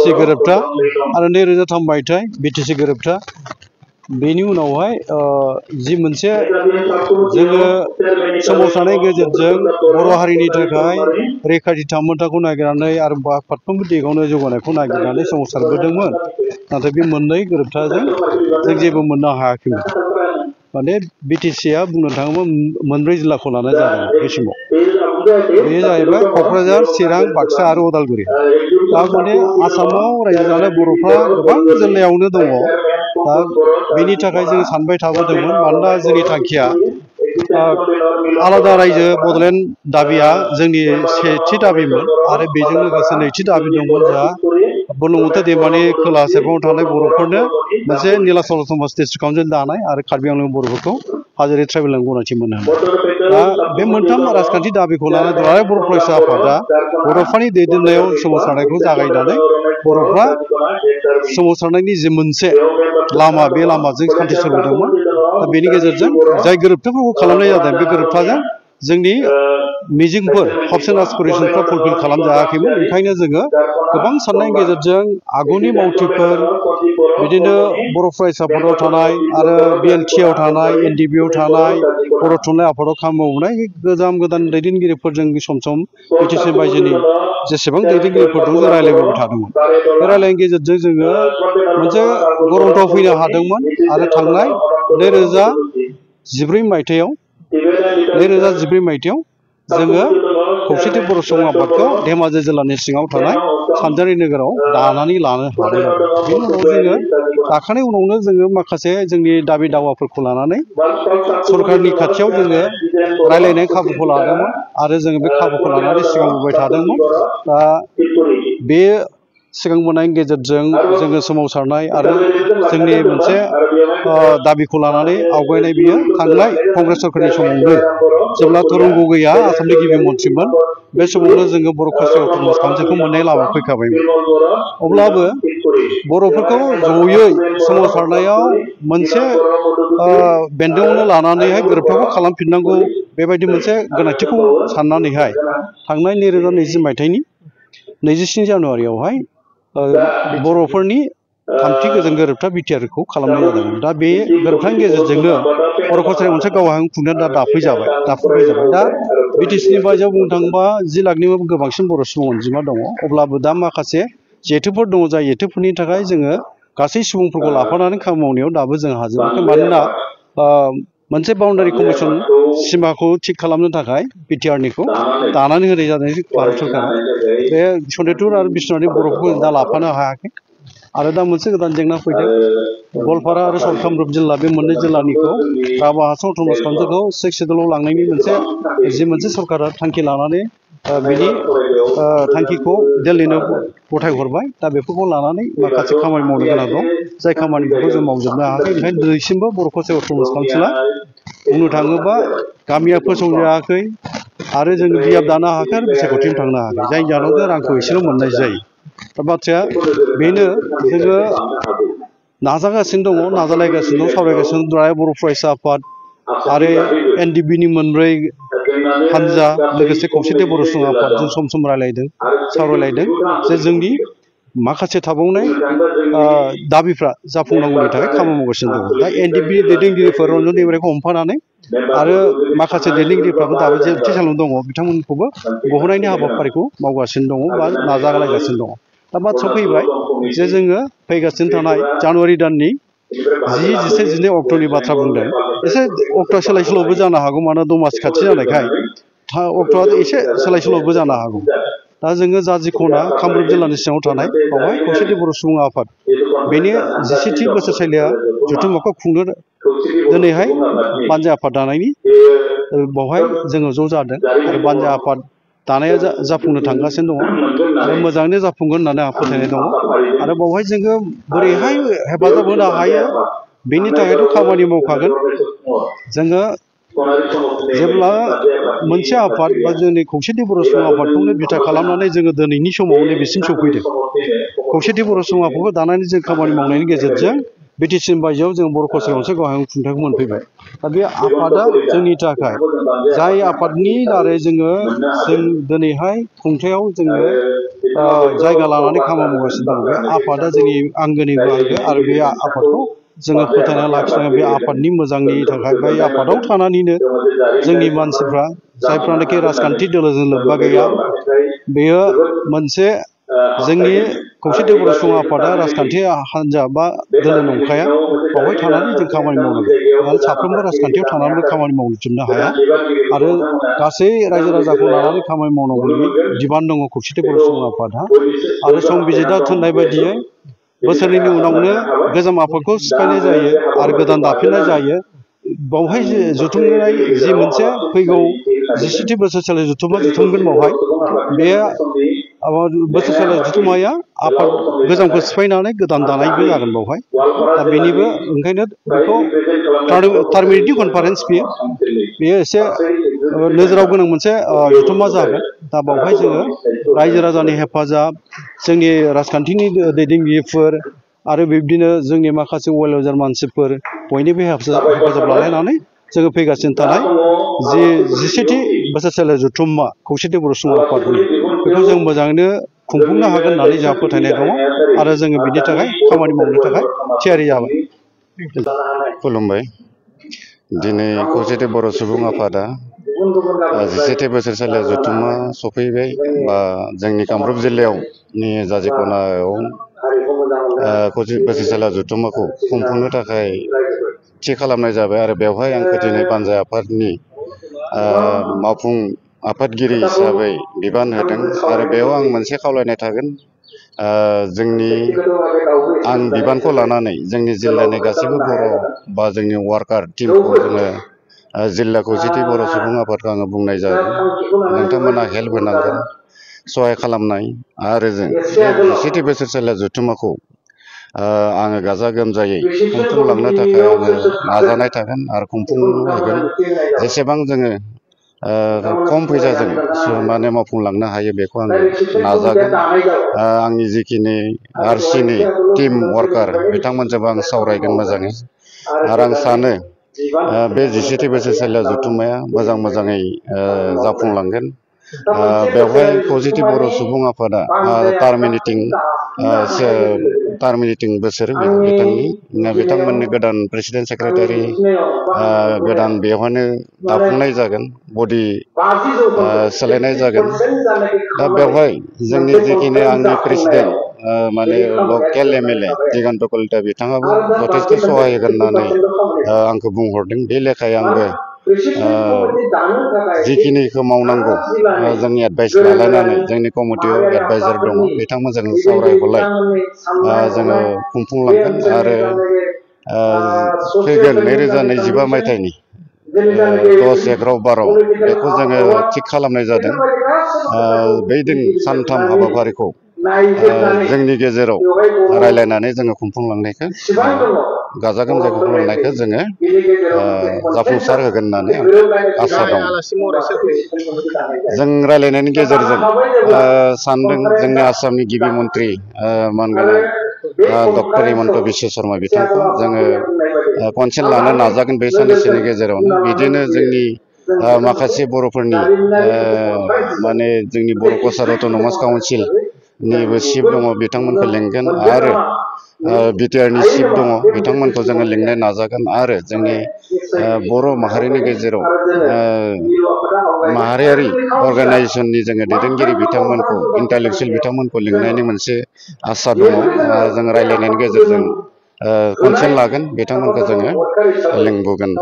BTC गोरोबथा आरो 2003 मायथाइ BTC गोरोबथा बेनि उनावहाय जि मोनसे जोङो सोमावसारनाय गेजेरजों बर' हारिनि थाखाय रैखाथि थामोन्थाखौ नागिरनानै आरो फारफ्रोमबो दिगावनो जौगानायखौ नागिरनानै सोमावसारबोदोंमोन नाथाय बे मोननै गोरोबथाजों जों जेबो मोननो हायाखैमोन माने BTCआ बुंनो थाङोब्ला मोनब्रै जिल्लाखौ लानाय जादों बे समाव बेयो जाहैबाय क'क्राझार चिरां बाक्सा आरो उदालगुरि दा माने आसामाव रायजो जानाय बर'फ्रा गोबां जिल्लायावनो दङ दा बेनि थाखाय जों सानबाय थाबोदोंमोन मानोना जोंनि थांखिया आलादा रायजो बड'लेण्ड दाबिया जोंनि सेथि दाबिमोन आरो बेजों लोगोसे नैथि दाबि दंमोन जोंहा बुरलुंबुथुर दैमानि खोला सेरफाङाव थानाय बर'फोरनो मोनसे नीलाचल समाज डिस्ट्रिक्ट काउन्सिल दानाय आरो कार्बि आंलं बर'फोरखौ हाजोआरि ट्राइबेलजों गनायथि मोनो दा बे मोनथाम राजखान्थि दाबिखौ लानानै दुलाराय बर' फरायसा आफादा बर'फोरनि दैदेननायाव सोमावसारनायखौ जागायनानै बर'फ्रा सोमावसारनायनि जि मोनसे लामा बे लामाजों सान्थि सोरजिदोंमोन दा बेनि गेजेरजों जाय गोरोबथाफोरखौ खालामनाय जादों बे गोरोबथाजों जोंनि मिजिंफोर हप्स एन्ड एसपिरेसनफ्रा फुलफिल खालामजायाखैमोन ओंखायनो जोङो गोबां साननायनि गेजेरजों आगुनि मावथिफोर बिदिनो बर' फरायसाफोराव थानाय आरो BLTआव थानाय NDBआव थानाय बर' थुनलाइ आफादाव खामानि मावनाय गोदान दैदेनगिरिफोरजों सम सम BTC बायजोनि जेसेबां दैदेनगिरिफोर दं जों रायज्लायबोबाय थादोंमोन बे रायज्लायनायनि गेजेरजों जोङो मोनसे गरन्थ'आव फैनो हादोंमोन आरो थांनाय 2014 मायथाइयाव जोङो खौसेथि बर' सुबुं आफादखौ धेमाजि जिल्लानि सिङाव थानाय सानजारि नोगोराव दानानै लानो हादों आरो बेनि उनाव जोङो दाखानाय उनावनो जोङो माखासे जोंनि दाबि दावाफोरखौ लानानै सरकारनि खाथियाव जोङो रायज्लायनाय खाबुखौ लादोंमोन आरो जोङो बे खाबुखौ लानानै सिगांबोबाय थादोंमोन दा बे सिगांबोनायनि गेजेरजों जोङो सोमावसारनाय आरो जोंनि मोनसे दाबिखौ लानानै आवगायनाय बियो थांनाय कंग्रेस सरकारनि समावनो जेब्ला तरुन गगैआ आसामनि गिबि मन्थ्रिमोन बे समावनो जोङो बर' खौसे अट'नमास काउन्सिलखौ मोननाय लामा फैखाबायमोन अब्लाबो बर'फोरखौ जयै सोमावसारनायाव मोनसे बेन्दोंआवनो लानानैहाय गोरोबथाखौ खालामफिननांगौ बेबायदि मोनसे गोनांथिखौ साननानैहाय थांनाय 2020 मायथाइनि 27 जानुवारियावहाय बर'फोरनि थामथि गोजोन गोरोबथा बिटिआरखौ खालामनाय जादोंमोन दा बे गोरोबथानि गेजेरजोंनो बर' कसारिया मोनसे गावहाय खुंनाया दा दाफैजाबाय दा BTCनि बायजोआव बुंनो थाङोबा 10 लाखनिबो गोबांसिन बर' सुबुं अनजिमा दङ अब्लाबो दा माखासे जेथोफोर दङ जाय जेथोफोरनि थाखाय जोङो गासै सुबुंफोरखौ लाफानानै खामानि मावनायाव दाबो जों हाजोबाखै मानोना मोनसे बाउन्डारि कमिसन सिमाखौ थिग खालामनो थाखाय बिटिआरनिखौ दानानै होनाय जादों भारत सरकारा बे सनितपुर आरो बिश्वनाथनि बर'फोरखौ दा लाफानो हायाखै आरो दा मोनसे गोदान जेंना फैदों गवालपारा आरो कामरुप जिल्ला बे मोननै जिल्लानिखौ राभा हाजं अट'नमास काउन्सिलखौ 6 सिडुलाव लांनायनि मोनसे सरकारा थांखि लानानै बेनि थांखिखौ दिल्लीनो गथायहरबाय दा बेफोरखौ लानानै माखासे खामानि मावनो गोनां दं जाय खामानिफोरखौ जों मावजोबनो हायाखै ओंखायनो दिनैसिमबो बर' खौसे अट'नमास काउन्सिला बुंनो थाङोबा गामिया फोसावजायाखै आरो जों बियाब दानो हायाखै आरो बिसायख'थिनो थांनो हायाखै जायनि जाहोनाव जों रांखौ एसेल' मोननाय जायो दा बाथ्राया बेनो जोङो नाजागासिनो दङ नाजालायगासिनो दं सावरायगासिनो दं बर' फरायसा आफाद आरो NDBनि मोनब्रै हानजा लोगोसे खौसेथि बर' सुबुं आफादजों सम सावरायलायदों जे जोंनि माखासे थाबावनाय दाबिफ्रा जाफुंनांगौनि थाखाय खामानि मावगासिनो दङ दा NDB दैदेनगिरिफोर रन्जन दैमारिखौ हमफानानै आरो माखासे दैदेनगिरिफ्राबो दाबो जेथि सानाव दङ बिथांमोनखौबो गहोनायनि हाबाफारिखौ मावगासिनो दङ बा नाजालायगासिनो दङ दा बाथ्रा फैबाय जे जोङो फैगासिनो थानाय जानुवारि दाननि 10, 11, 12 अक्ट'नि बाथ्रा बुंदों एसे अक्ट'आ सोलाय सोल'बो जानो हागौ मानोना दमासि खाथि जानायखाय अक्ट'आ एसे सोलाय सोल'बो जानो हागौ दा जोङो जाजिखना कामरुप जिल्लानि सिङाव थानाय बावहाय खौसेथि बर' सुबुं आफाद बेनि 17थि बोसोरसालिया जथुम्माखौ खुंनो दिनैहाय बानजा आफाद दानायनि बावहाय जोङो ज' जादों आरो बानजा आफाद दानाया जाफुंनो थांगासिनो दङ आरो मोजाङैनो जाफुंगोन होननानै आं फोथायनाय दङ आरो बावहाय जोङो बोरैहाय हेफाजाब होनो हायो बेनि थाखायथ' खामानि मावखागोन जोङो जेब्ला मोनसे आफाद बा जोंनि खौसेथि बर' सुबुं आफादखौनो बिथा खालामनानै जोङो दिनैनि समाव नैबेसिम सौफैदों खौसेथि बर' सुबुं आफादखौ दानानै जों खामानि मावनायनि गेजेरजों BTCनि बायजोआव जों बर' खौसे गंसे गाहाय खुंथायखौ मोनफैबाय दा बे आफादा जोंनि थाखाय जाय आफादनि दारै जों दिनैहाय खुंथायाव जोङो जायगा लानानै खामानि मावगासिनो दं। बे आफादा जोंनि आंगोनिबो आंगो आरो बे आफादखौ जोङो फोथांना लाखिनांगोन। बे आफादनि मोजांनि थाखाय बै आफादाव थानानैनो जोंनि मानसिफ्रा जायफ्रानोखि राजखान्थि दोलोजों लोब्बा गैया, बेयो मोनसे जोंनि खौसेथि बर' सुबुं आफादा राजखान्थि हान्जा बा दोलो नंखाया। बावहाय थानानै जों खामानि मावनांगोन आरो साफ्रोमबो राजखान्थियाव थानानैबो खामानि मावजोबनो हाया आरो गासै रायजो राजाखौ लानानै खामानि मावनांगौनि बिबान दङ खौसेथि बर' सुबुं आफादा। आरो संबिजितआ थिननाय बायदियै बोसोरनैनि उनावनो गोजाम आफादखौ सिफायनाय जायो आरो गोदान दाफिननाय जायो। बावहाय जुथुमनाय जि मोनसे फैगौ 17थि बोसोरसालि जुथुमा जुथुमगोन बावहाय, बे बोसोरसालि जुथुमाया आफाद गोजामखौ सिफायनानै गोदान दानायबो जागोन बावहाय। दा बेनिबो ओंखायनो बेखौ टार्मिनेटिं कनफारेन्स बेयो एसे नोजोराव गोनां मोनसे जुथुमा जागोन। दा बावहाय जोङो रायजो राजानि हेफाजाब, जोंनि राजखान्थिनि दैदेनगिरिफोर आरो बिब्दिनो जोंनि माखासे वेल विजार मानसिफोर बयनिबो हेफाजाब लालायनानै जोङो फैगासिनो थानाय जि 17थि बोसोरसालि जुथुमा खौसेथि बर' सुबुं आफादनि, बेखौ जों मोजाङैनो खुंफुंनो हागोन होननानै जोंहा फोथायनाय दङ आरो जोङो बिनि थाखाय खामानि मावनो थाखाय थियारि जाबाय। खुलुमबाय। दिनै खौसेथि बर' सुबुं आफादा 17थि बोसोरसालि जुथुमा सफैबाय बा जोंनि कामरुप जिल्लायावनि जाजि खनायाव बोसोरसालि जुथुमाखौ खुंफुंनो थाखाय थि खालामनाय जाबाय आरो बेवहाय आंखौ दिनै बानजाय आफादनि मावफुं आफादगिरि हिसाबै बिबान होदों आरो बेयाव आं मोनसे खावलायनाय थागोन, आं बिबानखौ लानानै जोंनि जिल्लानि गासैबो बर' बा जोंनि वार्कार टिमखौ जोङो जिल्ला खौसेथि बर' सुबुं आफादखौ आङो बुंनाय जागोन। नोंथांमोना हेल्प होनांगोन, सहाय खालामनाय आरो जों बे 17थि बोसोरसालि जुथुमाखौ आङो गाजा गोमजायै खुंफुंलांनो थाखाय आङो नाजानाय थागोन आरो खुंफुंहोगोन। जेसेबां जोङो खम फैसाजों माने मावफुंलांनो हायो बेखौ आङो नाजागोन। आंनि जिखिनि आरसिनि टिम वार्कार बिथांमोनजोंबो आं सावरायगोन मोजाङै आरो आं सानो बे 17थि बोसोरसालि जुथुमाया मोजाङै जाफुंलांगोन। बेवहाय खौसेथि बर' सुबुं आफादा टार्मिनेटिं बोसोर बिथांमोननि गोदान प्रेसिडेन्ट सेक्रेटारि गोदान बेवहायनो दाफुंनाय जागोन, बडि सोलायनाय जागोन। दा बेवहाय जोंनि जिखिनि आंनि प्रेसिडेन्ट माने लकेल एमएलए दिगन्त कलिता बिथाङाबो जथेस्थ सहाय होगोन होननानै आंखौ बुंहरदों। बे लेखायै आंबो जिखिनिखौ मावनांगौ जोंनि एडभाइस लालायनानै जोंनि कमिटियाव एडभाइजार दङ, बिथांमोनजों सावरायहरलाय जोङो खुंफुंलांगोन आरो फैगोन 2025 मायथाइनि 10/11/12 बेखौ जोङो थिग खालामनाय जादों। बै दिन सानथाम हाबाफारिखौ जोंनि गेजेराव रायलायनानै जोङो खुंफुंलांनायखौ गाजा गोमजायै खुंफुंलांनायखौ जोङो जाफुंसार होगोन होननानै आसा दं। जों रायलायनायनि गेजेरजों सानदों जोंनि आसामनि गिबि मन्त्रि मानगोनां डक्टर हिमन्त बिश्व शर्मा बिथांखौ जोङो कनसेन्ट लानो नाजागोन बे साननैसोनि गेजेरावनो। बिदिनो जोंनि माखासे बर'फोरनि माने जोंनि बर' कसार अट'नमास काउन्सिलनिबो चिफ दङ, बिथांमोनखौ लेंगोन आरो बिटिआरनि चिफ दङ, बिथांमोनखौ जोङो लिंनो नाजागोन आरो जोंनि बर' माहारिनि गेजेराव माहारियारि अर्गानाइजेसननि जोङो दैदेनगिरि बिथांमोनखौ, इन्टालेक्सुयेल बिथांमोनखौ लिंनायनि मोनसे आसा दङ। जों रायलायनायनि गेजेरजों कनसेन्ट लागोन, बिथांमोनखौ जोङो लिंबोगोन।